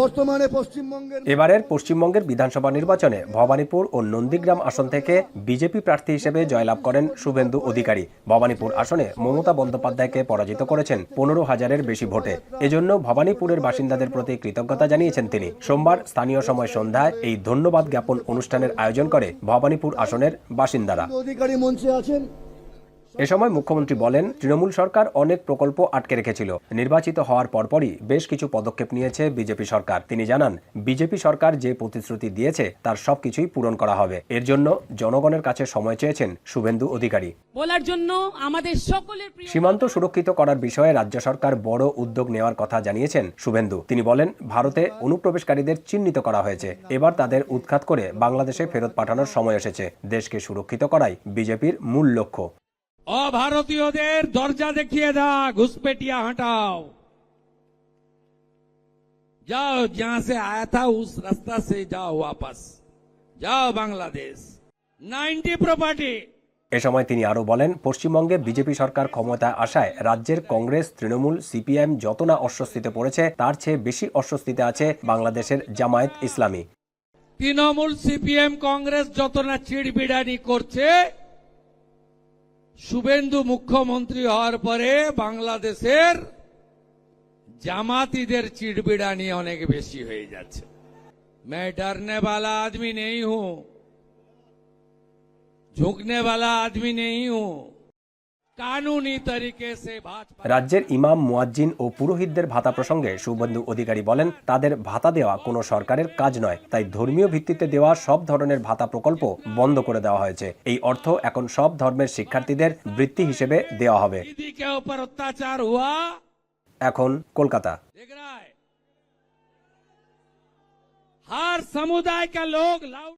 বর্তমানে পশ্চিমবঙ্গের এবারের পশ্চিমবঙ্গের বিধানসভা নির্বাচনে ভবানীপুর ও নন্দীগ্রাম আসন থেকে বিজেপি প্রার্থী হিসেবে জয়লাভ করেন শুভেন্দু অধিকারী। ভবানীপুর আসনে মমতা বন্দ্যোপাধ্যায়কে পরাজিত করেছেন 15,000-এর বেশি ভোটে। এজন্য ভবানীপুরের বাসিন্দাদের প্রতি কৃতজ্ঞতা জানিয়েছেন তিনি। সোমবার স্থানীয় সময় সন্ধ্যায় এই ধন্যবাদ জ্ঞাপন অনুষ্ঠানের আয়োজন করে ভবানীপুর আসনের বাসিন্দারা। অধিকারী মঞ্চে আছেন। এ সময় মুখ্যমন্ত্রী বলেন, তৃণমূল সরকার অনেক প্রকল্প আটকে রেখেছিল। নির্বাচিত হওয়ার পরপরই বেশ কিছু পদক্ষেপ নিয়েছে বিজেপি সরকার। তিনি জানান, বিজেপি সরকার যে প্রতিশ্রুতি দিয়েছে তার সবকিছুই পূরণ করা হবে। এর জন্য জনগণের কাছে সময় চেয়েছেন শুভেন্দু অধিকারী। বলার জন্য আমাদের সকলের সীমান্ত সুরক্ষিত করার বিষয়ে রাজ্য সরকার বড় উদ্যোগ নেওয়ার কথা জানিয়েছেন শুভেন্দু। তিনি বলেন, ভারতে অনুপ্রবেশকারীদের চিহ্নিত করা হয়েছে। এবার তাদের উৎখাত করে বাংলাদেশে ফেরত পাঠানোর সময় এসেছে। দেশকে সুরক্ষিত করাই বিজেপির মূল লক্ষ্য। অভারতীয়দের দরজা দেখিয়ে দাও, ঘুসপেটিয়া हटाओ, जाओ जहां से आया था उस रास्ता से जाओ, वापस जाओ बांग्लादेश। 90 प्रॉपर्टी। এ সময় তিনি আরো বলেন, পশ্চিমবঙ্গে বিজেপি সরকার ক্ষমতায় আসায় রাজ্যের কংগ্রেস, তৃণমূল, সিপিএম যত না অস্বস্তিতে পড়েছে তার চেয়ে বেশি অস্বস্তিতে আছে বাংলাদেশের জামায়াত ইসলামী। তৃণমূল, সিপিএম, কংগ্রেস যত না চিড়বিড়ানি করছে, শুভেন্দু মুখ্যমন্ত্রী হওয়ার পরে বাংলাদেশের জামাতিদের চিড়বিড়ানি অনেক বেশি হয়ে যাচ্ছে। मैं डरने वाला आदमी नहीं हूं, झुकने वाला आदमी नहीं हूं। কানুনি তরিকে সে ভাজপা। রাজ্যের ইমাম, মুয়াজ্জিন ও পুরোহিতদের ভাতা প্রসঙ্গে শুভেন্দু অধিকারী বলেন, তাদের ভাতা দেওয়া কোনো সরকারের কাজ নয়। তাই ধর্মীয় ভিত্তিতে দেওয়া সব ধরনের ভাতা প্রকল্প বন্ধ করে দেওয়া হয়েছে। এই অর্থ এখন সব ধর্মের শিক্ষার্থীদের বৃত্তি হিসেবে দেওয়া হবে। दीदी के ऊपर अत्याचार हुआ, এখন কলকাতা। देख रहा है हर समुदाय का लोग लाउड